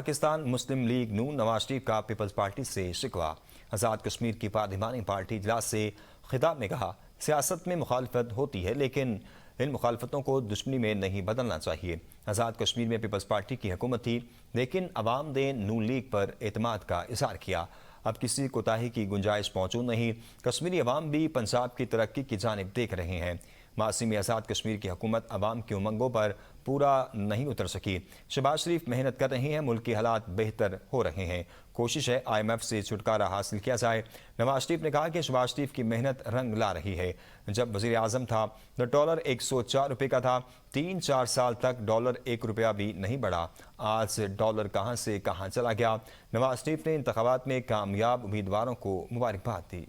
پاکستان مسلم league نون نواز شریف کا Peoples party سے شکوہ۔ آزاد کشمیر کی پارلیمانی پارٹی اجلاس سے خطاب میں کہا، سیاست میں مخالفت ہوتی ہے لیکن ان مخالفتوں کو دشمنی میں نہیں بدلنا چاہیے۔ آزاد کشمیر میں پیپلز پارٹی کی حکومت تھی لیکن عوام نے نون لیگ پر اعتماد کا اظہار کیا۔ اب کسی کوتاہی کی گنجائش موجود نہیں۔ کشمیری عوام بھی پنجاب کی ترقی کی جانب دیکھ رہے ہیں۔ ماضی میں آزاد کشمیر کی حکومت عوام کی امنگوں پر پورا نہیں اتر سکی۔ شہباز شریف محنت کر رہے ہیں، ملک کے حالات بہتر ہو رہے ہیں۔ کوشش ہے IMF سے چھٹکارا حاصل کیا جائے۔ نواز شریف نے کہا کہ شہباز شریف کی محنت رنگ لا رہی ہے۔ جب وزیر اعظم تھا تو ڈالر 104 روپے کا تھا، 3-4 سال تک ڈالر 1 روپیہ بھی نہیں بڑھا۔ آج ڈالر کہاں سے کہاں چلا گیا۔ نواز شریف نے انتخابات میں کامیاب امیدواروں کو مبارکباد دی۔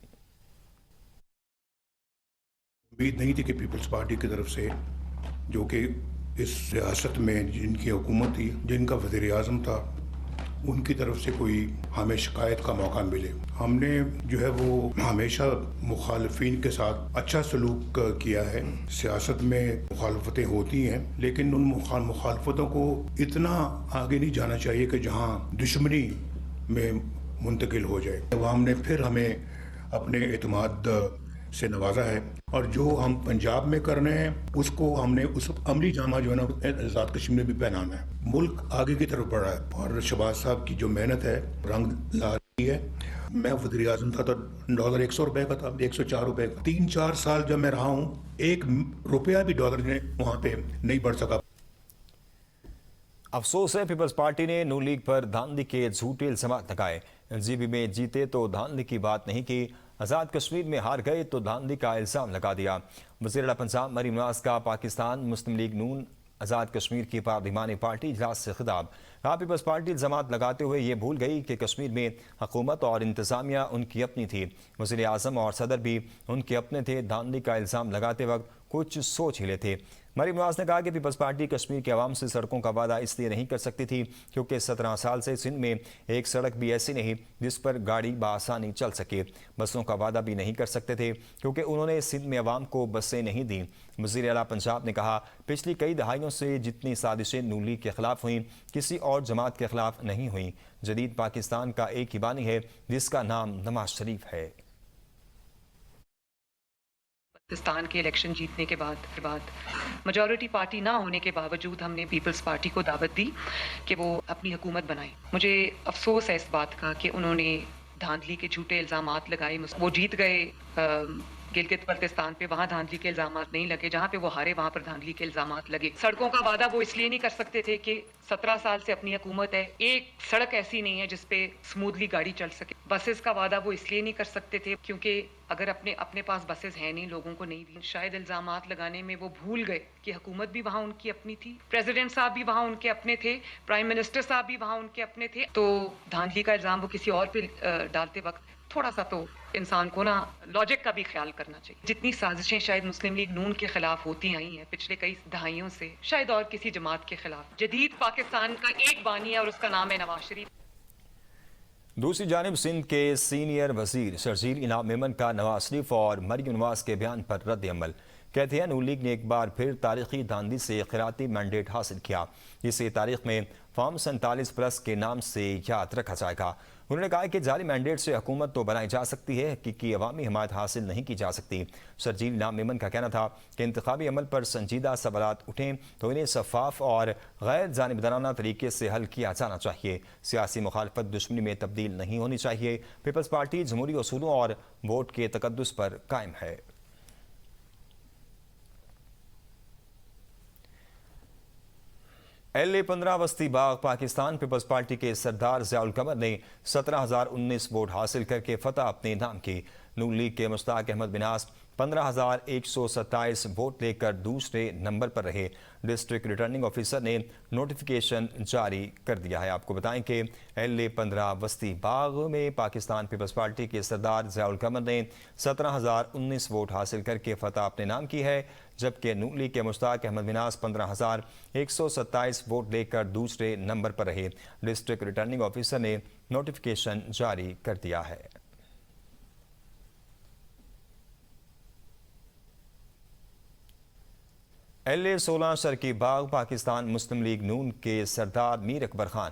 امید نہیں تھی کہ پیپلز پارٹی کی طرف سے، جو کہ اس سیاست میں جن کی حکومت تھی، جن کا وزیر اعظم تھا، ان کی طرف سے کوئی ہمیں شکایت کا موقع ملے۔ ہم نے جو ہے وہ ہمیشہ مخالفین کے ساتھ اچھا سلوک کیا ہے۔ سیاست میں مخالفتیں ہوتی ہیں لیکن ان مخالفتوں کو اتنا آگے نہیں جانا چاہیے کہ جہاں دشمنی میں منتقل ہو جائے۔ عوام نے پھر ہمیں اپنے اعتماد سے نوازا ہے، اور جو ہم پنجاب میں کر رہے ہیں اس کو ہم نے اس عملی جامہ جو ہے نا آزاد کشمیر میں بھی پہنانا ہے۔ ملک آگے کی طرف بڑھا ہے اور شہباز صاحب کی جو محنت ہے رنگ لا رہی ہے۔ میں وزیر اعظم تھا تو ڈالر 100 روپے کا تھا، 104 روپے کا۔ 3-4 سال جب میں رہا ہوں، 1 روپیہ بھی ڈالر نے وہاں پہ نہیں بڑھ سکا۔ افسوس ہے پیپلز پارٹی نے نون لیگ پر دھاندلی کے جھوٹے الزامات لگائے۔ GB میں جیتے تو دھاندلی کی بات نہیں کی، آزاد کشمیر میں ہار گئے تو دھاندلی کا الزام لگا دیا۔ وزیر اعلیٰ پنجاب مریم نواز کا پاکستان مسلم لیگ نون آزاد کشمیر کی پارلیمانی پارٹی اجلاس سے خطاب۔ کہا پیپلز پارٹی الزامات لگاتے ہوئے یہ بھول گئی کہ کشمیر میں حکومت اور انتظامیہ ان کی اپنی تھی، وزیر اعظم اور صدر بھی ان کے اپنے تھے۔ دھاندلی کا الزام لگاتے وقت کچھ سوچ ہی لیتے۔ مریم نواز نے کہا کہ پیپلز پارٹی کشمیر کے عوام سے سڑکوں کا وعدہ اس لیے نہیں کر سکتی تھی کیونکہ 17 سال سے سندھ میں ایک سڑک بھی ایسی نہیں جس پر گاڑی بآسانی چل سکے۔ بسوں کا وعدہ بھی نہیں کر سکتے تھے کیونکہ انہوں نے سندھ میں عوام کو بسیں نہیں دیں۔ وزیر اعلیٰ پنجاب نے کہا پچھلی کئی دہائیوں سے جتنی سازشیں نون لیگ کے خلاف ہوئیں کسی اور جماعت کے خلاف نہیں ہوئیں۔ جدید پاکستان کا ایک ہی بانی ہے جس کا نام نواز شریف ہے۔ پاکستان کے الیکشن جیتنے کے بعد میجورٹی پارٹی نہ ہونے کے باوجود ہم نے پیپلز پارٹی کو دعوت دی کہ وہ اپنی حکومت بنائے۔ مجھے افسوس ہے اس بات کا کہ انہوں نے دھاندلی کے جھوٹے الزامات لگائے۔ وہ جیت گئے گلگت بلتستان پہ، وہاں دھاندلی کے الزامات نہیں لگے، جہاں پہ وہ ہارے وہاں پر دھاندلی کے الزامات لگے۔ سڑکوں کا وعدہ وہ اس لیے نہیں کر سکتے تھے کہ 17 سال سے اپنی حکومت ہے، ایک سڑک ایسی نہیں ہے جس پہ سموتھلی گاڑی چل سکے۔ بسز کا وعدہ وہ اس لیے نہیں کر سکتے تھے کیونکہ اگر اپنے پاس بسز ہیں نہیں، لوگوں کو نہیں دی۔ شاید الزامات لگانے میں وہ بھول گئے کہ حکومت بھی وہاں ان کی اپنی تھی، پریزیڈنٹ صاحب بھی وہاں ان کے اپنے تھے، پرائم منسٹر صاحب بھی وہاں ان کے اپنے تھے۔ تو دھاندلی کا الزام وہ کسی اور پہ ڈالتے وقت تھوڑا سا تو انسان کو نا لاجک کا بھی خیال کرنا چاہیے۔ جتنی سازشیں شاید مسلم لیگ نون کے خلاف ہوتی آئی ہیں پچھلے کئی دہائیوں سے، شاید اور کسی جماعت کے خلاف، جدید پاکستان کا ایک بانی ہے اور اس کا نام ہے نواز شریف۔ دوسری جانب سندھ کے سینئر وزیر شرجیل انعام میمن کا نواز شریف اور مریم نواز کے بیان پر رد عمل۔ کہتے ہیں نون لیگ نے ایک بار پھر تاریخی دھاندلی سے خیراتی مینڈیٹ حاصل کیا، جسے تاریخ میں فارم 47+ کے نام سے یاد رکھا جائے گا۔ انہوں نے کہا کہ جعلی مینڈیٹ سے حکومت تو بنائی جا سکتی ہے، حقیقی عوامی حمایت حاصل نہیں کی جا سکتی۔ شرجیل انعام میمن کا کہنا تھا کہ انتخابی عمل پر سنجیدہ سوالات اٹھیں تو انہیں شفاف اور غیر جانبدارانہ طریقے سے حل کیا جانا چاہیے۔ سیاسی مخالفت دشمنی میں تبدیل نہیں ہونی چاہیے۔ پیپلز پارٹی جمہوری اصولوں اور ووٹ کے تقدس پر قائم ہے۔ LA-15 وسطی باغ پاکستان پیپلز پارٹی کے سردار ضیاء القمر نے 17,019 ووٹ حاصل کر کے فتح اپنے نام کی۔ نون لیگ کے مشتاق احمد مناس 15,127 ووٹ لے کر دوسرے نمبر پر رہے۔ ڈسٹرکٹ ریٹرننگ آفیسر نے نوٹیفیکیشن جاری کر دیا ہے۔ آپ کو بتائیں کہ LA-15 وسطی باغ میں پاکستان پیپلز پارٹی کے سردار ضیاء القمر نے 17,019 ووٹ حاصل کر کے فتح اپنے نام کی ہے، جبکہ نون لیگ کے مشتاق احمد مناس 15,127 ووٹ لے کر دوسرے نمبر پر رہے۔ ڈسٹرکٹ ریٹرننگ آفیسر نے نوٹیفیکیشن جاری کر دیا ہے۔ LA-16 شرقی باغ پاکستان مسلم لیگ نون کے سردار میر اکبر Khan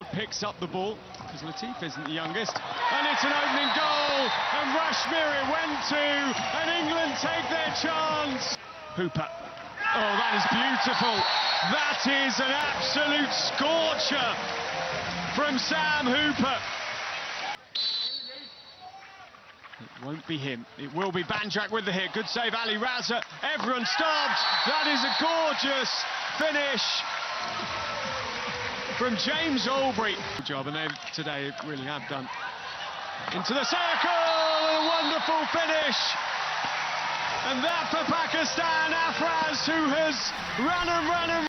Picks up the ball because Latif isn't the youngest, and it's an opening goal, and Rashmir it went to, and England take their chance. Hooper, oh that is beautiful, that is an absolute scorcher from Sam Hooper. It won't be him, it will be Banjak with the hit, good save Ali Raza, everyone stopped, that is a gorgeous finish from James Albury. Good job, and they today really have done. Into the circle, a wonderful finish. And that for Pakistan, Afraz, who has run and run and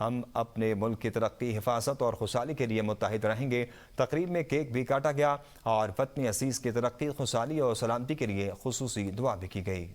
ہم اپنے ملک کی ترقی، حفاظت اور خوشحالی کے لیے متحد رہیں گے۔ تقریب میں کیک بھی کاٹا گیا اور وطن عزیز کی ترقی، خوشحالی اور سلامتی کے لیے خصوصی دعا بھی کی گئی۔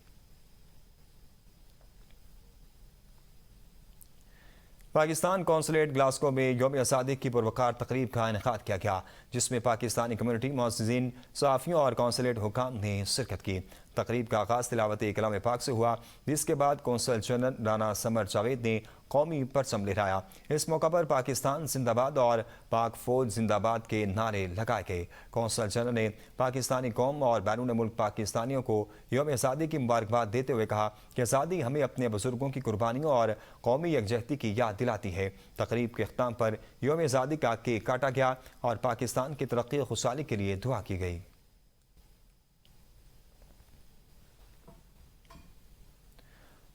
پاکستان قونصلیٹ گلاسکو میں یوم آزادی کی پروقار تقریب کا انعقاد کیا گیا، جس میں پاکستانی کمیونٹی، معززین، صحافیوں اور قونصلیٹ حکام نے شرکت کی۔ تقریب کا آغاز تلاوت کلام پاک سے ہوا، جس کے بعد قونصل جنرل رانا سمر جاوید نے قومی پرچم لہرایا۔ اس موقع پر پاکستان زندہ باد اور پاک فوج زندہ باد کے نعرے لگائے گئے۔ قونصل جنرل نے پاکستانی قوم اور بیرون ملک پاکستانیوں کو یوم آزادی کی مبارکباد دیتے ہوئے کہا کہ آزادی ہمیں اپنے بزرگوں کی قربانیوں اور قومی یکجہتی کی یاد دلاتی ہے۔ تقریب کے اختتام پر یوم آزادی کا کیک کاٹا گیا اور پاکستان کی ترقی و خوشحالی کے لیے دعا کی گئی۔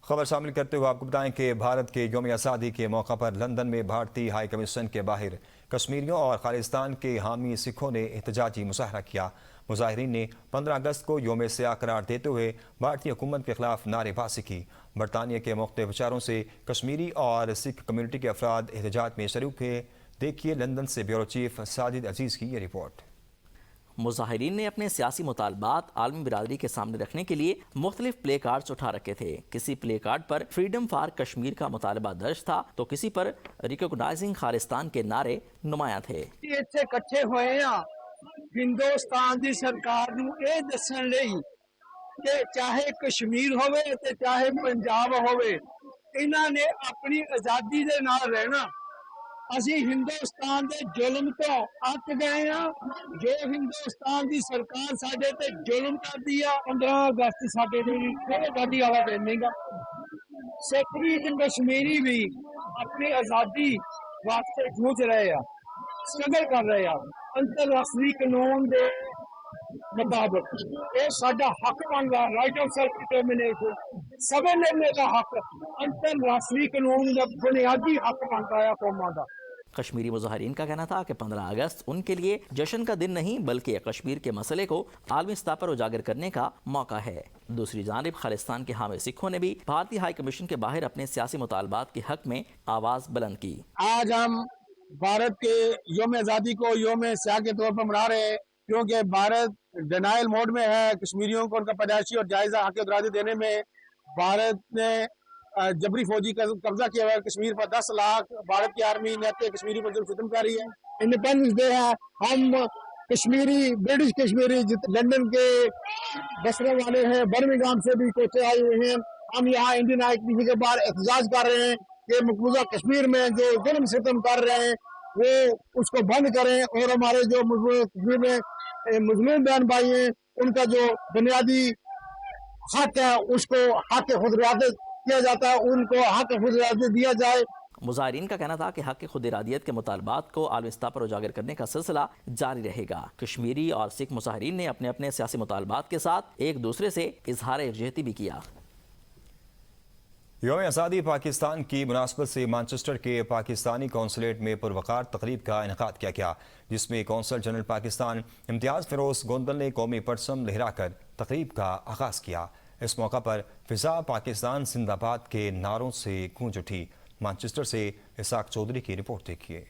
خبر شامل کرتے ہوئے آپ کو بتائیں کہ بھارت کے یوم آزادی کے موقع پر لندن میں بھارتی ہائی کمیشن کے باہر کشمیریوں اور خالصتان کے حامی سکھوں نے احتجاجی مظاہرہ کیا۔ مظاہرین نے 15 اگست کو یوم سیاہ قرار دیتے ہوئے بھارتی حکومت کے خلاف نعرے بازی کی۔ برطانیہ کے مختلف شہروں سے کشمیری اور سکھ کمیونٹی کے افراد احتجاج میں شریک ہوئے۔ دیکھیے لندن سے بیورو چیف ساجد عزیز کی یہ رپورٹ۔ مظاہرین نے اپنے سیاسی مطالبات عالمی برادری کے سامنے رکھنے کے لیے مختلف پلے کارڈز اٹھا رکھے تھے۔ کسی پلے کارڈ پر فریڈم فار کشمیر کا مطالبہ درج تھا تو کسی پر ریکگنائزنگ خالصتان کے نعرے نمایاں تھے۔ ਇੱਥੇ ਇਕੱਠੇ ਹੋਏ ਆ ਹਿੰਦੁਸਤਾਨ ਦੀ ਸਰਕਾਰ ਨੂੰ ਇਹ ਦੱਸਣ ਲਈ ਕਿ ਚਾਹੇ ਕਸ਼ਮੀਰ ਹੋਵੇ ਤੇ ਚਾਹੇ ਪੰਜਾਬ ਹੋਵੇ, ਇਹਨਾਂ ਨੇ ਆਪਣੀ ਆਜ਼ਾਦੀ ਦੇ ਨਾਲ ਰਹਿਣਾ। ਅਸੀਂ ਹਿੰਦੁਸਤਾਨ ਦੇ ਜ਼ੁਲਮ ਤੋਂ ਅੱਕ ਗਏ ਆ। ਜੋ ਹਿੰਦੁਸਤਾਨ ਦੀ ਸਰਕਾਰ ਸਾਡੇ ਤੇ ਜ਼ੁਲਮ ਕਰਦੀ ਆ, 15 ਅਗਸਤ ਸਾਡੇ ਲਈ ਆਜ਼ਾਦੀ ਵਾਲਾ ਦਿਨ ਨਹੀਂਗਾ। ਸਿੱਖ ਵੀ ਤੇ ਕਸ਼ਮੀਰੀ ਵੀ ਆਪਣੀ ਆਜ਼ਾਦੀ ਵਾਸਤੇ ਜੂਝ ਰਹੇ ਆ, ਸਟਰਗਲ ਕਰ ਰਹੇ ਆ। ਅੰਤਰਰਾਸ਼ਟਰੀ ਕਾਨੂੰਨ ਦੇ ਮੁਤਾਬਕ ਇਹ ਸਾਡਾ ਹੱਕ ਬਣਦਾ, ਰਾਈਟ ਆਫ ਸੈਲਫ ਡਿਟਰਮੀਨੇਸ਼ਨ, ਸਭੇ ਨਿਰਣੇ ਦਾ ਹੱਕ ਅੰਤਰਰਾਸ਼ਟਰੀ ਕਾਨੂੰਨ ਦਾ ਬੁਨਿਆਦੀ ਹੱਕ ਬਣਦਾ ਆ ਕੌਮਾਂ ਦਾ۔ کشمیری مظاہرین کا کہنا تھا کہ 15 اگست ان کے لیے جشن کا دن نہیں بلکہ کشمیر کے مسئلے کو عالمی سطح پر اجاگر کرنے کا موقع ہے۔ دوسری جانب خالصتان کے حامی سکھوں نے بھی بھارتی ہائی کمیشن کے باہر اپنے سیاسی مطالبات کے حق میں آواز بلند کی۔ آج ہم بھارت کے یوم آزادی کو یوم سیاہ کے طور پر منا رہے ہیں، کیونکہ بھارت ڈینائل موڈ میں ہے۔ کشمیریوں کو ان کا پیدائشی اور جائزہ حق ارادی دینے میں بھارت نے جبری فوجی قبضہ کیا ہوا ہے کشمیر پر۔ 10 لاکھ بھارت کی آرمی نیٹے کشمیری پر ظلم ستم کر رہی ہے۔ انڈیپینڈنس ڈے ہے، ہم کشمیری برٹش کشمیری لندن کے بسنے والے ہیں، برمنگھام سے بھی کوچے آئے ہوئے ہیں، ہم یہاں انڈین ہائی کمیشن کے باہر احتجاج کر رہے ہیں کہ مقبوضہ کشمیر میں جو ظلم ستم کر رہے ہیں وہ اس کو بند کریں، اور ہمارے جو کشمیر میں مظلوم بہن بھائی ہیں ان کا جو بنیادی حق ہے اس کو حق خود ارادت کیا جاتا ہے، ان کو حق خود ارادت دیا جائے۔ مظاہرین کا کہنا تھا کہ حق خود ارادیت کے مطالبات کو عالمی سطح پر اجاگر کرنے کا سلسلہ جاری رہے گا۔ کشمیری اور سکھ مظاہرین نے اپنے اپنے سیاسی مطالبات کے ساتھ ایک دوسرے سے اظہار یکجہتی بھی کیا۔ یوم آزادی پاکستان کی مناسبت سے مانچسٹر کے پاکستانی قونصلیٹ میں پروقار تقریب کا انعقاد کیا گیا، جس میں قونصل جنرل پاکستان امتیاز فیروز گوندل نے قومی پرچم لہرا کر تقریب کا آغاز کیا۔ اس موقع پر فضا پاکستان زندہ باد کے نعروں سے گونج اٹھی۔ مانچسٹر سے اسحاق چودھری کی رپورٹ دیکھیے۔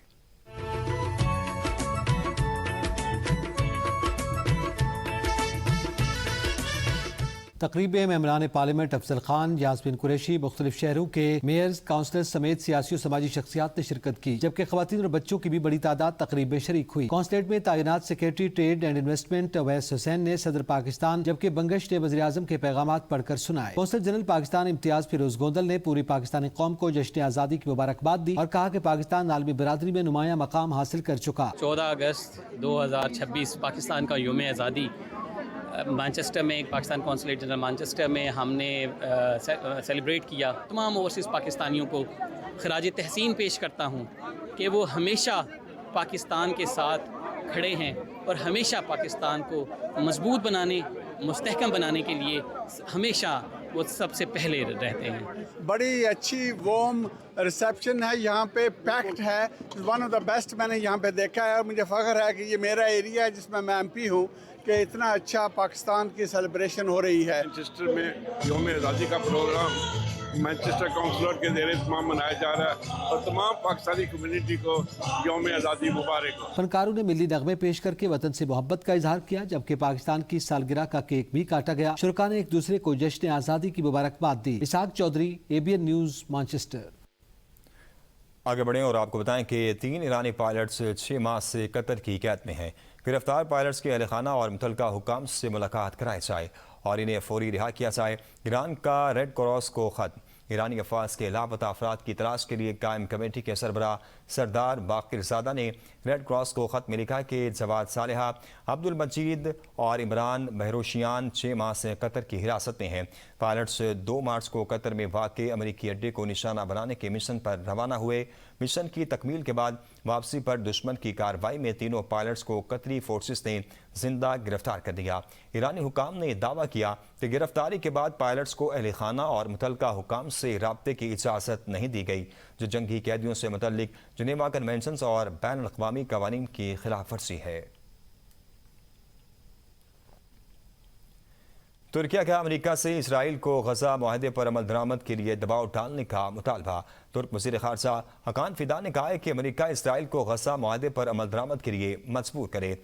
تقریب میں ممبران پارلیمنٹ افضل خان، یاسمین قریشی، مختلف شہروں کے میئرز، کونسلر سمیت سیاسی اور سماجی شخصیات نے شرکت کی، جبکہ خواتین اور بچوں کی بھی بڑی تعداد تقریب میں شریک ہوئی۔ کونسلیٹ میں تعینات secretary trade and investment Awais Hussain نے صدر پاکستان جبکہ بنگش نے وزیر اعظم کے پیغامات پڑھ کر سنائے۔ قونصل جنرل پاکستان امتیاز فیروز گوندل نے پوری پاکستانی قوم کو جشن آزادی کی مبارکباد دی اور کہا کہ پاکستان عالمی برادری میں نمایاں مقام حاصل کر چکا۔ 14 اگست 2026 پاکستان کا یوم آزادی مانچسٹر میں، پاکستان قونصلیٹ جنرل مانچسٹر میں ہم نے سیلیبریٹ کیا۔ تمام اوورسیز پاکستانیوں کو خراج تحسین پیش کرتا ہوں کہ وہ ہمیشہ پاکستان کے ساتھ کھڑے ہیں اور ہمیشہ پاکستان کو مضبوط بنانے، مستحکم بنانے کے لیے ہمیشہ وہ سب سے پہلے رہتے ہیں۔ بڑی اچھی وارم ریسیپشن ہے یہاں پہ، پیکڈ ہے، ون آف دا بیسٹ میں نے یہاں پہ دیکھا ہے، اور مجھے فخر ہے کہ یہ میرا ایریا ہے جس میں ایم پی ہوں، کہ اتنا اچھا پاکستان کی سیلیبریشن ہو رہی ہے۔ مانچسٹر میں یوم آزادی کا پروگرام مانچسٹر کونسلر کے زیر اہتمام منایا جا رہا ہے اور تمام پاکستانی کمیونٹی کو یوم آزادی مبارک ہو۔ فنکاروں نے ملی نغمے پیش کر کے وطن سے محبت کا اظہار کیا، جبکہ پاکستان کی سالگرہ کا کیک بھی کاٹا گیا۔ شرکاء نے ایک دوسرے کو جشن آزادی کی مبارکباد دی۔ اسحاق چودھری، ABN نیوز، مانچسٹر۔ آگے بڑھیں اور آپ کو بتائیں کہ 3 ایرانی پائلٹس 6 ماہ سے قطر کی قید میں ہیں۔ گرفتار پائلٹس کے اہل خانہ اور متعلقہ حکام سے ملاقات کرائی جائے اور انہیں فوری رہا کیا جائے۔ ایران کا ریڈ کراس کو خط۔ ایرانی افواج کے لاپتہ افراد کی تلاش کے لیے قائم کمیٹی کے سربراہ سردار باقر زادہ نے ریڈ کراس کو خط میں لکھا کہ جواد صالحہ، عبد المجید اور عمران بہروشیان 6 ماہ سے قطر کی حراست میں ہیں۔ پائلٹس 2 مارچ کو قطر میں واقع امریکی اڈے کو نشانہ بنانے کے مشن پر روانہ ہوئے۔ مشن کی تکمیل کے بعد واپسی پر دشمن کی کارروائی میں تینوں پائلٹس کو قطری فورسز نے زندہ گرفتار کر دیا۔ ایرانی حکام نے دعویٰ کیا کہ گرفتاری کے بعد پائلٹس کو اہل خانہ اور متعلقہ حکام سے رابطے کی اجازت نہیں دی گئی، جو جنگی قیدیوں سے متعلق جنیوا کنونشنز اور بین الاقوامی قوانین کی خلاف ورزی ہے۔ ترکیہ کا امریکہ سے اسرائیل کو غزہ معاہدے پر عمل درآمد کے لیے دباؤ ڈالنے کا مطالبہ۔ ترک وزیر خارجہ حقان فیدان نے کہا ہے کہ امریکہ اسرائیل کو غزہ معاہدے پر عمل درآمد کے لیے مجبور کرے۔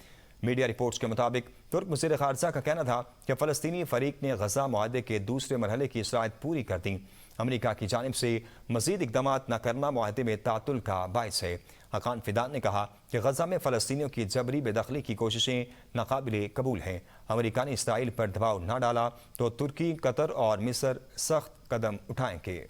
میڈیا رپورٹس کے مطابق ترک وزیر خارجہ کا کہنا تھا کہ فلسطینی فریق نے غزہ معاہدے کے دوسرے مرحلے کی شرائط پوری کر دیں۔ امریکہ کی جانب سے مزید اقدامات نہ کرنا معاہدے میں تعطل کا باعث ہے۔ حقان فیدان نے کہا کہ غزہ میں فلسطینیوں کی جبری بے دخلی کی کوششیں ناقابل قبول ہیں۔ امریکہ نے اسرائیل پر دباؤ نہ ڈالا تو ترکی، قطر اور مصر سخت قدم اٹھائیں گے۔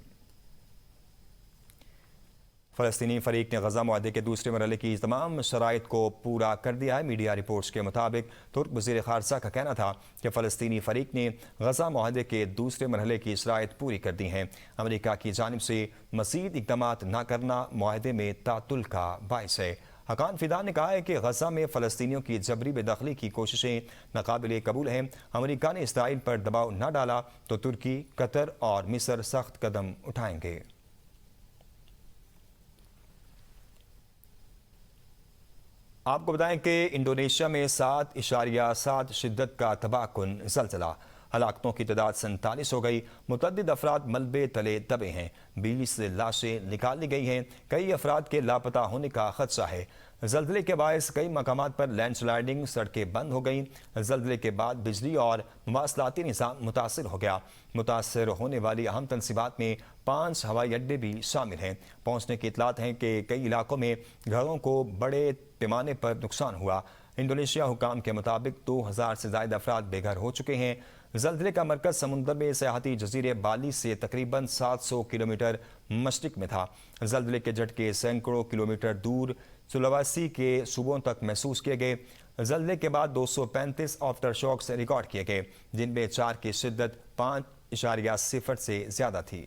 فلسطینی فریق نے غزہ معاہدے کے دوسرے مرحلے کی تمام شرائط کو پورا کر دیا ہے۔ میڈیا رپورٹس کے مطابق ترک وزیر خارجہ کا کہنا تھا کہ فلسطینی فریق نے غزہ معاہدے کے دوسرے مرحلے کی شرائط پوری کر دی ہیں۔ امریکہ کی جانب سے مزید اقدامات نہ کرنا معاہدے میں تعطل کا باعث ہے۔ حقان فیدان نے کہا ہے کہ غزہ میں فلسطینیوں کی جبری بے دخلی کی کوششیں ناقابل قبول ہیں۔ امریکہ نے اسرائیل پر دباؤ نہ ڈالا تو ترکی، قطر اور مصر سخت قدم اٹھائیں گے۔ آپ کو بتائیں کہ انڈونیشیا میں 7.7 شدت کا تباہ کن زلزلہ، ہلاکتوں کی تعداد 47 ہو گئی، متعدد افراد ملبے تلے دبے ہیں، 20 لاشیں نکال لی گئی ہیں، کئی افراد کے لاپتہ ہونے کا خدشہ ہے۔ زلزلے کے باعث کئی مقامات پر لینڈ سلائیڈنگ، سڑکیں بند ہو گئیں۔ زلزلے کے بعد بجلی اور مواصلاتی نظام متاثر ہو گیا۔ متاثر ہونے والی اہم تنصیبات میں 5 ہوائی اڈے بھی شامل ہیں۔ پہنچنے کی اطلاعات ہیں کہ کئی علاقوں میں گھروں کو بڑے پیمانے پر نقصان ہوا۔ انڈونیشیا حکام کے مطابق 2000 سے زائد افراد بے گھر ہو چکے ہیں۔ زلزلے کا مرکز سمندر میں سیاحتی جزیرے بالی سے تقریباً 700 کلومیٹر مشرق میں تھا۔ زلزلے کے جھٹکے سینکڑوں کلومیٹر دور سلاویسی کے صوبوں تک محسوس کیے گئے۔ زلزلے کے بعد 235 آفٹر شاکس ریکارڈ کیے گئے، جن میں 4 کی شدت 5.0 سے زیادہ تھی۔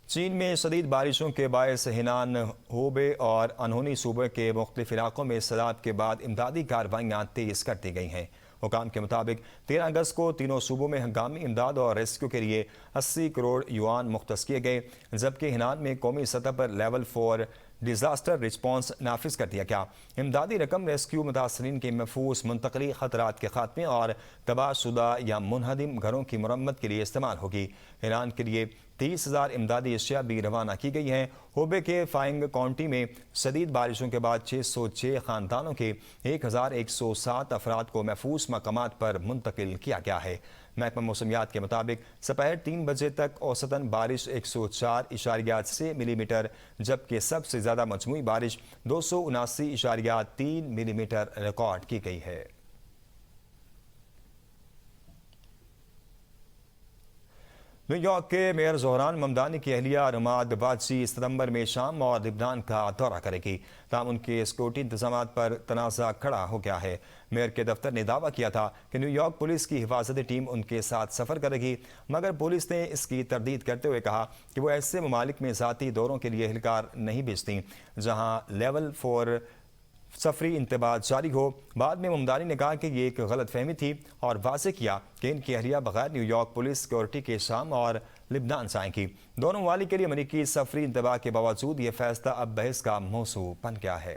چین میں شدید بارشوں کے باعث ہینان، ہوبے اور انہونی صوبے کے مختلف علاقوں میں سیلاب کے بعد امدادی کارروائیاں تیز کر دی گئی ہیں۔ حکام کے مطابق 13 اگست کو تینوں صوبوں میں ہنگامی امداد اور ریسکیو کے لیے 80 کروڑ یوان مختص کیے گئے، جبکہ ہینان میں قومی سطح پر لیول 4 ڈیزاسٹر رسپانس نافذ کر دیا گیا۔ امدادی رقم ریسکیو، متاثرین کی محفوظ منتقلی، خطرات کے خاتمے اور تباہ شدہ یا منہدم گھروں کی مرمت کے لیے استعمال ہوگی۔ ایران کے لیے 30,000 امدادی اشیاء بھی روانہ کی گئی ہیں۔ ہوبے کے فائنگ کاؤنٹی میں شدید بارشوں کے بعد 606 خاندانوں کے 1107 افراد کو محفوظ مقامات پر منتقل کیا گیا ہے۔ محکمہ موسمیات کے مطابق دوپہر 3 بجے تک اوسطاً بارش 104.6 ملی میٹر، جبکہ سب سے زیادہ مجموعی بارش 279.3 ملی میٹر ریکارڈ کی گئی ہے۔ نیو یارک کے میئر زہران ممدانی کی اہلیہ رماد باجی ستمبر میں شام اور لبنان کا دورہ کرے گی، تاہم ان کے سیکورٹی انتظامات پر تنازع کھڑا ہو گیا ہے۔ میئر کے دفتر نے دعویٰ کیا تھا کہ نیو یارک پولیس کی حفاظتی ٹیم ان کے ساتھ سفر کرے گی، مگر پولیس نے اس کی تردید کرتے ہوئے کہا کہ وہ ایسے ممالک میں ذاتی دوروں کے لیے اہلکار نہیں بھیجتی جہاں لیول 4 سفری انتباہ جاری ہو۔ بعد میں ممدانی نے کہا کہ یہ ایک غلط فہمی تھی اور واضح کیا کہ ان کی اہلیہ بغیر نیو یارک پولیس سیکورٹی کے شام اور لبنان جائیں گی۔ دونوں ممالک کے لیے امریکی سفری انتباہ کے باوجود یہ فیصلہ اب بحث کا موضوع بن گیا ہے۔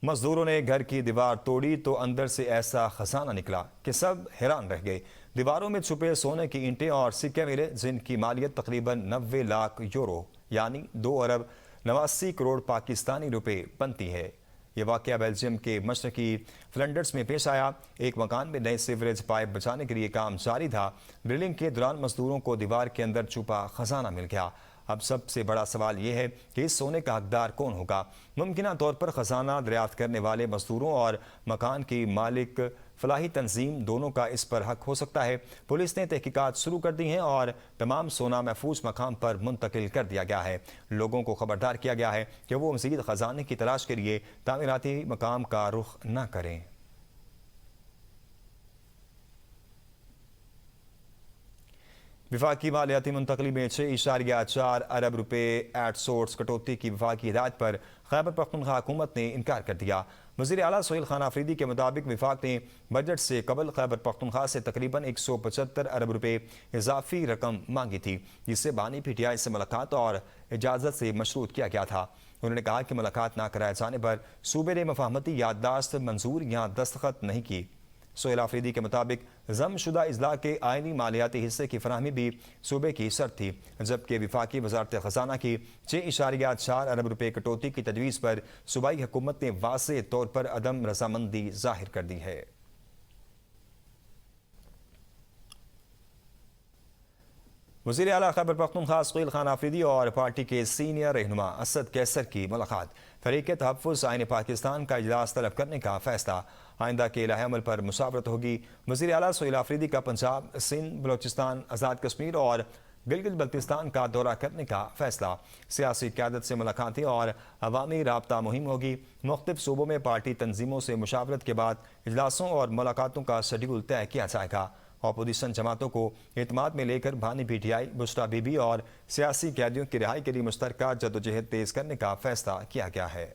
مزدوروں نے گھر کی دیوار توڑی تو اندر سے ایسا خزانہ نکلا کہ سب حیران رہ گئے۔ دیواروں میں چھپے سونے کی اینٹیں اور سکے ملے جن کی مالیت تقریباً 90 لاکھ یورو یعنی 2 ارب 89 کروڑ پاکستانی روپے بنتی ہے۔ یہ واقعہ بیلجیم کے مشرقی فلنڈرز میں پیش آیا۔ ایک مکان میں نئے سیوریج پائپ بچانے کے لیے کام جاری تھا۔ ڈرلنگ کے دوران مزدوروں کو دیوار کے اندر چھپا خزانہ مل گیا۔ اب سب سے بڑا سوال یہ ہے کہ اس سونے کا حقدار کون ہوگا؟ ممکنہ طور پر خزانہ دریافت کرنے والے مزدوروں اور مکان کی مالک فلاحی تنظیم دونوں کا اس پر حق ہو سکتا ہے۔ پولیس نے تحقیقات شروع کر دی ہیں اور تمام سونا محفوظ مقام پر منتقل کر دیا گیا ہے۔ لوگوں کو خبردار کیا گیا ہے کہ وہ مزید خزانے کی تلاش کے لیے تعمیراتی مقام کا رخ نہ کریں۔ وفاقی مالیاتی منتقلی میں 6.4 ارب روپے ایٹ سورس کٹوتی کی وفاقی ہدایت پر خیبر پختونخوا حکومت نے انکار کر دیا۔ وزیر اعلیٰ سہیل خان آفریدی کے مطابق وفاق نے بجٹ سے قبل خیبر پختونخوا سے تقریباً 175 ارب روپے اضافی رقم مانگی تھی، جسے بانی پی ٹی آئی سے ملاقات اور اجازت سے مشروط کیا گیا تھا۔ انہوں نے کہا کہ ملاقات نہ کرائے جانے پر صوبے نے مفاہمتی یادداشت منظور یا دستخط نہیں کی۔ سہیل آفریدی کے مطابق ضم شدہ اضلاع کے آئینی مالیاتی حصے کی فراہمی بھی صوبے کی شرط تھی، جبکہ وفاقی وزارت خزانہ کی 6.4 ارب روپے کٹوتی کی تجویز پر صوبائی حکومت نے واضح طور پر عدم رضامندی ظاہر کر دی ہے۔ وزیر اعلیٰ خیبر پختونخوا سہیل خان آفریدی اور پارٹی کے سینئر رہنما اسد کیسر کی ملاقات۔ فریق تحفظ آئین پاکستان کا اجلاس طلب کرنے کا فیصلہ۔ آئندہ کے لائحہ عمل پر مشاورت ہوگی۔ وزیر اعلیٰ سہیل آفریدی کا پنجاب، سندھ، بلوچستان، آزاد کشمیر اور گلگت بلتستان کا دورہ کرنے کا فیصلہ۔ سیاسی قیادت سے ملاقاتیں اور عوامی رابطہ مہم ہوگی۔ مختلف صوبوں میں پارٹی تنظیموں سے مشاورت کے بعد اجلاسوں اور ملاقاتوں کا شیڈول طے کیا جائے گا۔ اپوزیشن جماعتوں کو اعتماد میں لے کر بانی P T I, Bushra be be اور سیاسی قیدیوں کی رہائی کے لیے مشترکہ جدوجہد تیز کرنے کا فیصلہ کیا گیا ہے۔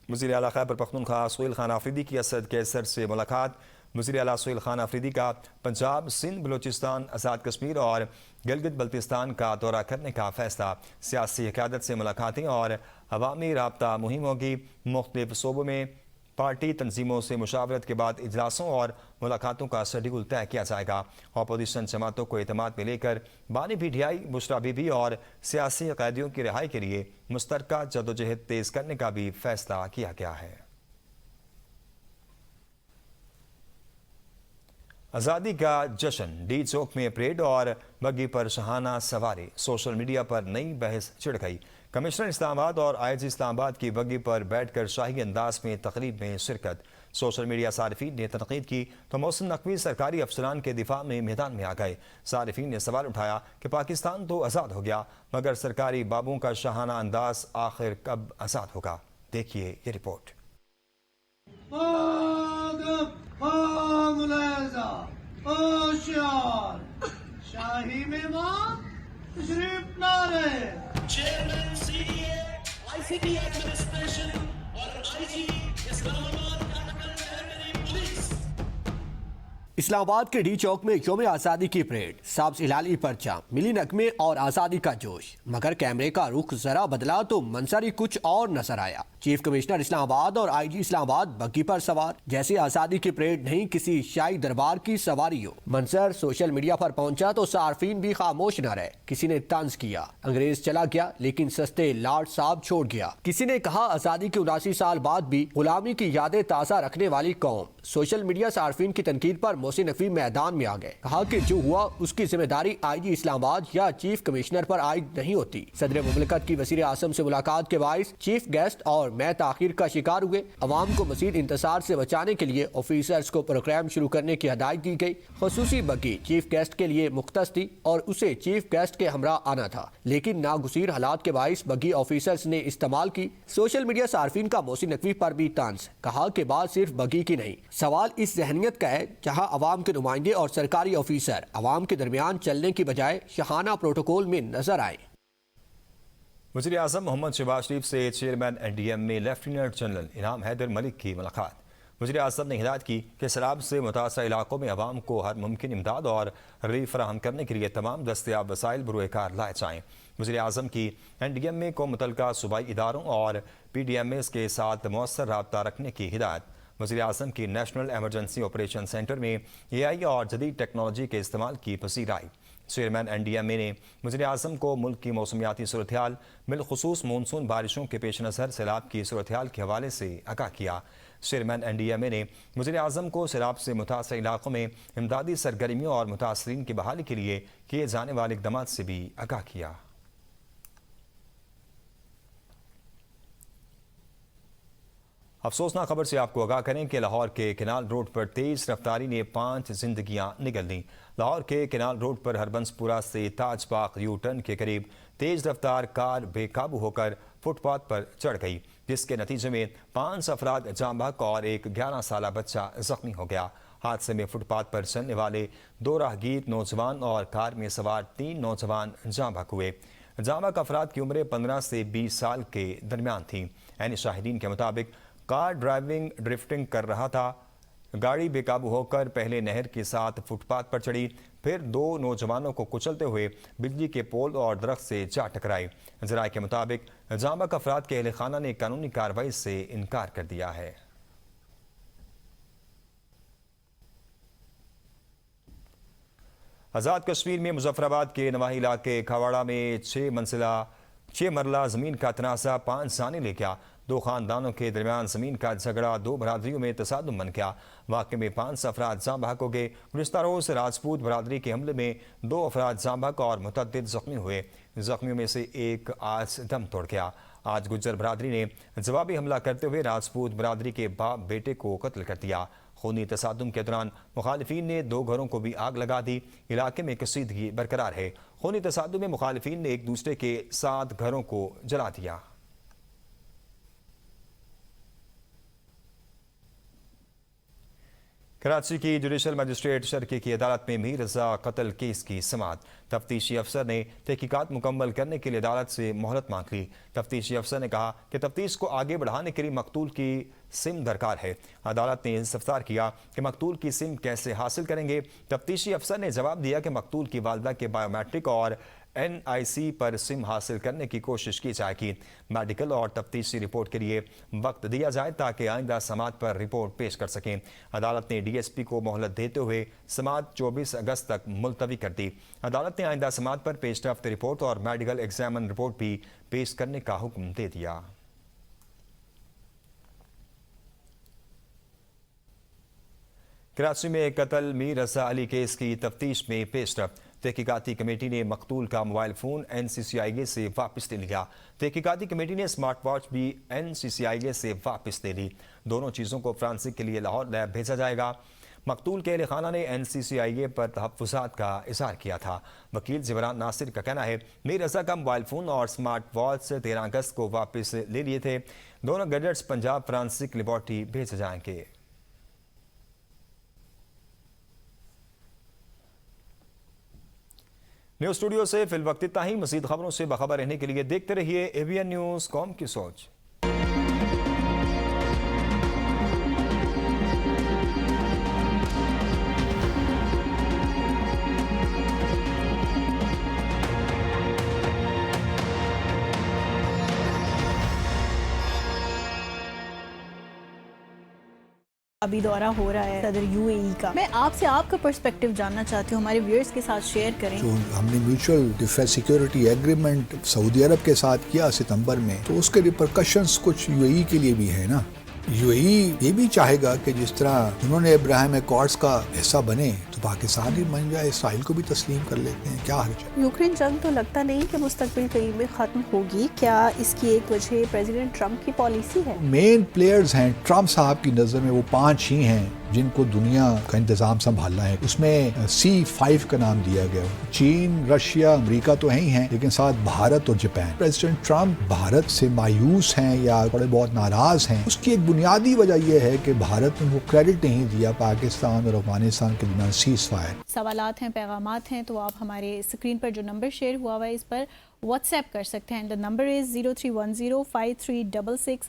وزیر اعلیٰ خیبر پختونخوا سہیل خان آفریدی کی اسد کیسر سے ملاقات۔ وزیر اعلیٰ سہیل خان آفریدی کا پنجاب، سندھ، بلوچستان، آزاد کشمیر اور گلگت بلتستان کا دورہ کرنے کا فیصلہ۔ سیاسی قیادت سے ملاقاتیں اور عوامی رابطہ مہم ہوگی۔ مختلف صوبوں میں پارٹی تنظیموں سے مشاورت کے بعد اجلاسوں اور ملاقاتوں کا شیڈول طے کیا جائے گا۔ اپوزیشن جماعتوں کو اعتماد میں لے کر بانی P T I, Bushra be be اور سیاسی قیدیوں کی رہائی کے لیے مشترکہ جدوجہد تیز کرنے کا بھی فیصلہ کیا گیا ہے۔ آزادی کا جشن، ڈی چوک میں پریڈ اور بگی پر شاہانہ سواری، سوشل میڈیا پر نئی بحث چھڑ گئی۔ کمشنر اسلام آباد اور آئی جی اسلام آباد کی بگی پر بیٹھ کر شاہی انداز میں تقریب میں شرکت۔ سوشل میڈیا صارفین نے تنقید کی تو محسن نقوی سرکاری افسران کے دفاع میں میدان میں آ گئے۔ صارفین نے سوال اٹھایا کہ پاکستان تو آزاد ہو گیا، مگر سرکاری بابوں کا شاہانہ انداز آخر کب آزاد ہوگا؟ دیکھیے یہ رپورٹ۔ شاہی مہمان تشریف لائے۔ Chairman C D A, I C T administration اور آئی جی اسلام آباد کا نقل ہے میری پولیس۔ اسلام آباد کے ڈی چوک میں یوم آزادی کی پریڈ، سبز ہلالی پرچم، ملی نغمے اور آزادی کا جوش، مگر کیمرے کا رخ ذرا بدلا تو منظر ہی کچھ اور نظر آیا۔ چیف کمشنر اسلام آباد اور آئی جی اسلام آباد بگی پر سوار، جیسے آزادی کی پریڈ نہیں کسی شاہی دربار کی سواری ہو۔ منظر سوشل میڈیا پر پہنچا تو صارفین بھی خاموش نہ رہے۔ کسی نے طنز کیا، انگریز چلا گیا لیکن سستے لارڈ صاحب چھوڑ گیا۔ کسی نے کہا آزادی کے 79 سال بعد بھی غلامی کی یادیں تازہ رکھنے والی قوم۔ سوشل میڈیا صارفین کی تنقید پر محسن نقوی میدان میں آ گئے، کہا کہ جو ہوا اس کی ذمہ داری آئی جی اسلام آباد یا چیف کمشنر پر عائد نہیں ہوتی۔ صدر مملکت کی وزیر اعظم سے ملاقات کے باعث چیف گیسٹ اور میں تاخیر کا شکار ہوئے۔ عوام کو مزید انتظار سے بچانے کے لیے آفیسرز کو پروگرام شروع کرنے کی ہدایت دی گئی۔ خصوصی بگی چیف گیسٹ کے لیے مختص تھی اور اسے چیف گیسٹ کے ہمراہ آنا تھا، لیکن ناگزیر حالات کے باعث بگی آفیسرز نے استعمال کی۔ سوشل میڈیا صارفین کا محسن نقوی پر بھی طنز، کہا کہ بات صرف بگی کی نہیں، سوال اس ذہنیت کا ہے جہاں عوام کے نمائندے اور سرکاری آفیسر عوام کے درمیان چلنے کی بجائے شاہانہ پروٹوکول میں نظر آئے۔ وزیر اعظم محمد شہباز شریف سے چیئرمین این ڈی ایم میں لیفٹیننٹ جنرل انعام حیدر ملک کی ملاقات۔ وزیراعظم نے ہدایت کی کہ سیلاب سے متاثرہ علاقوں میں عوام کو ہر ممکن امداد اور ریلیف فراہم کرنے کے لیے تمام دستیاب وسائل بروئے کار لائے جائیں۔ وزیراعظم کی NDMA کو متعلقہ صوبائی اداروں اور PDMAs کے ساتھ مؤثر رابطہ رکھنے کی ہدایت۔ وزیراعظم کی نیشنل ایمرجنسی آپریشن سینٹر میں AI اور جدید ٹیکنالوجی کے استعمال کی پذیرائی۔ چیئرمین NDMA نے وزیراعظم کو ملک کی موسمیاتی صورتحال بالخصوص مونسون بارشوں کے پیش نظر سیلاب کی صورتحال کے حوالے سے آگاہ کیا۔ چیئرمین NDMA نے وزیراعظم کو سیلاب سے متاثرہ علاقوں میں امدادی سرگرمیوں اور متاثرین کی بحالی کے لیے کیے جانے والے اقدامات سے بھی آگاہ کیا۔ افسوسناک خبر سے آپ کو آگاہ کریں کہ لاہور کے کینال روڈ پر تیز رفتاری نے 5 زندگیاں نگل دیں۔ لاہور کے کینال روڈ پر ہربنس پورہ سے تاج باغ یو ٹرن کے قریب تیز رفتار کار بے قابو ہو کر فٹ پاتھ پر چڑھ گئی، جس کے نتیجے میں 5 افراد جاں بحق اور ایک 11 سالہ بچہ زخمی ہو گیا۔ حادثے میں فٹ پاتھ پر چلنے والے 2 راہگیر نوجوان اور کار میں سوار 3 نوجوان جاں بحق ہوئے۔ جاں بحق افراد کی عمریں 15 سے 20 سال کے درمیان تھیں۔ عین شاہدین کے مطابق کار ڈرفٹنگ کر رہا تھا۔ گاڑی بے قابو ہو کر پہلے نہر کے ساتھ فٹ پاتھ پر چڑھی، پھر 2 نوجوانوں کو کچلتے ہوئے بجلی کے پول اور درخت سے جا ٹکرائی۔ ذرائع کے مطابق جاں بحق افراد کے اہل خانہ نے قانونی کارروائی سے انکار کر دیا ہے۔ آزاد کشمیر میں مظفر آباد کے نواحی علاقے کھواڑہ میں 6 مرلہ زمین کا تنازع 5 جانے لے گیا۔ 2 خاندانوں کے درمیان زمین کا جھگڑا 2 برادریوں میں تصادم بن گیا۔ واقعے میں 5 افراد جاں بحق ہو گئے۔ گزشتہ روز راجپوت برادری کے حملے میں 2 افراد جاں بحق اور متعدد زخمی ہوئے۔ زخمیوں میں سے ایک آج دم توڑ گیا۔ آج گجر برادری نے جوابی حملہ کرتے ہوئے راجپوت برادری کے باپ بیٹے کو قتل کر دیا۔ خونی تصادم کے دوران مخالفین نے 2 گھروں کو بھی آگ لگا دی۔ علاقے میں کشیدگی برقرار ہے۔ خونی تصادم میں مخالفین نے ایک دوسرے کے 7 گھروں کو جلا دیا۔ کراچی کی جوڈیشل مجسٹریٹ شرقی کی عدالت میں میر رضا قتل کیس کی سماعت۔ تفتیشی افسر نے تحقیقات مکمل کرنے کے لیے عدالت سے مہلت مانگ لی۔ تفتیشی افسر نے کہا کہ تفتیش کو آگے بڑھانے کے لیے مقتول کی سم درکار ہے۔ عدالت نے استفسار کیا کہ مقتول کی سم کیسے حاصل کریں گے۔ تفتیشی افسر نے جواب دیا کہ مقتول کی والدہ کے بائیو میٹرک اور NIC پر سم حاصل کرنے کی کوشش کی جائے گی۔ میڈیکل اور تفتیشی رپورٹ کے لیے وقت دیا جائے تاکہ آئندہ سماعت پر رپورٹ پیش کر سکیں۔ عدالت نے DSP کو مہلت دیتے ہوئے سماعت 24 اگست تک ملتوی کر دی۔ عدالت نے آئندہ سماعت پر پیش رفت رپورٹ اور میڈیکل ایگزامن رپورٹ بھی پیش کرنے کا حکم دے دیا۔ کراچی میں قتل میر رضا علی کیس کی تفتیش میں پیش رفت۔ تحقیقاتی کمیٹی نے مقتول کا موبائل فون NCCIA سے واپس لے لیا۔ تحقیقاتی کمیٹی نے سمارٹ واچ بھی NCCIA سے واپس لے لی۔ دونوں چیزوں کو فرانسک کے لیے لاہور لیب بھیجا جائے گا۔ مقتول کے اہل خانہ نے NCCIA پر تحفظات کا اظہار کیا تھا۔ وکیل زبران ناصر کا کہنا ہے میر رضا کا موبائل فون اور سمارٹ واچ 13 اگست کو واپس لے لیے تھے۔ دونوں گیجٹس پنجاب فرانسک لیبارٹری بھیجے جائیں گے۔ نیوز اسٹوڈیو سے فی الوقت اتنا ہی۔ مزید خبروں سے باخبر رہنے کے لیے دیکھتے رہیے ABN نیوز، قوم کی سوچ۔ ابھی دورہ ہو رہا ہے صدر UAE کا، میں آپ سے آپ کا پرسپیکٹیو جاننا چاہتی ہوں، ہمارے ویئرز کے ساتھ شیئر کریں۔ جو ہم نے میوچل ڈیفینس سیکیورٹی ایگریمنٹ سعودی عرب کے ساتھ کیا ستمبر میں، تو اس کے ریپرکشنز کچھ UAE کے لیے بھی ہے نا۔ UAE یہ بھی چاہے گا کہ جس طرح انہوں نے ابراہیم ایکارڈز کا حصہ بنے تو پاکستان بھی بن جائے، اسرائیل کو بھی تسلیم کر لیتے ہیں، کیا حرج ہے؟ یوکرین جنگ تو لگتا نہیں کہ مستقبل قریب میں ختم ہوگی، کیا اس کی ایک وجہ پریزیڈنٹ ٹرمپ کی پالیسی ہے؟ مین پلیئرز ہیں ٹرمپ صاحب کی نظر میں، وہ 5 ہی ہیں جن کو دنیا کا انتظام سنبھالنا ہے۔ اس میں C5 کا نام دیا گیا، چین، رشیا، امریکہ تو ہی ہیں، لیکن ساتھ بھارت اور جاپان۔ پریزیڈنٹ ٹرمپ بھارت سے مایوس ہیں یا تھوڑے بہت ناراض ہیں، اس کی ایک بنیادی وجہ یہ ہے کہ بھارت نے وہ کریڈٹ نہیں دیا پاکستان اور افغانستان کے درمیان سیز فائر۔ سوالات ہیں، پیغامات ہیں، تو آپ ہمارے اسکرین پر جو نمبر شیئر ہوا ہوا ہے اس پر واٹس ایپ کر سکتے ہیں۔ The number is 03105366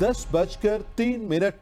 10:03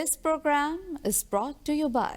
This program is brought to you by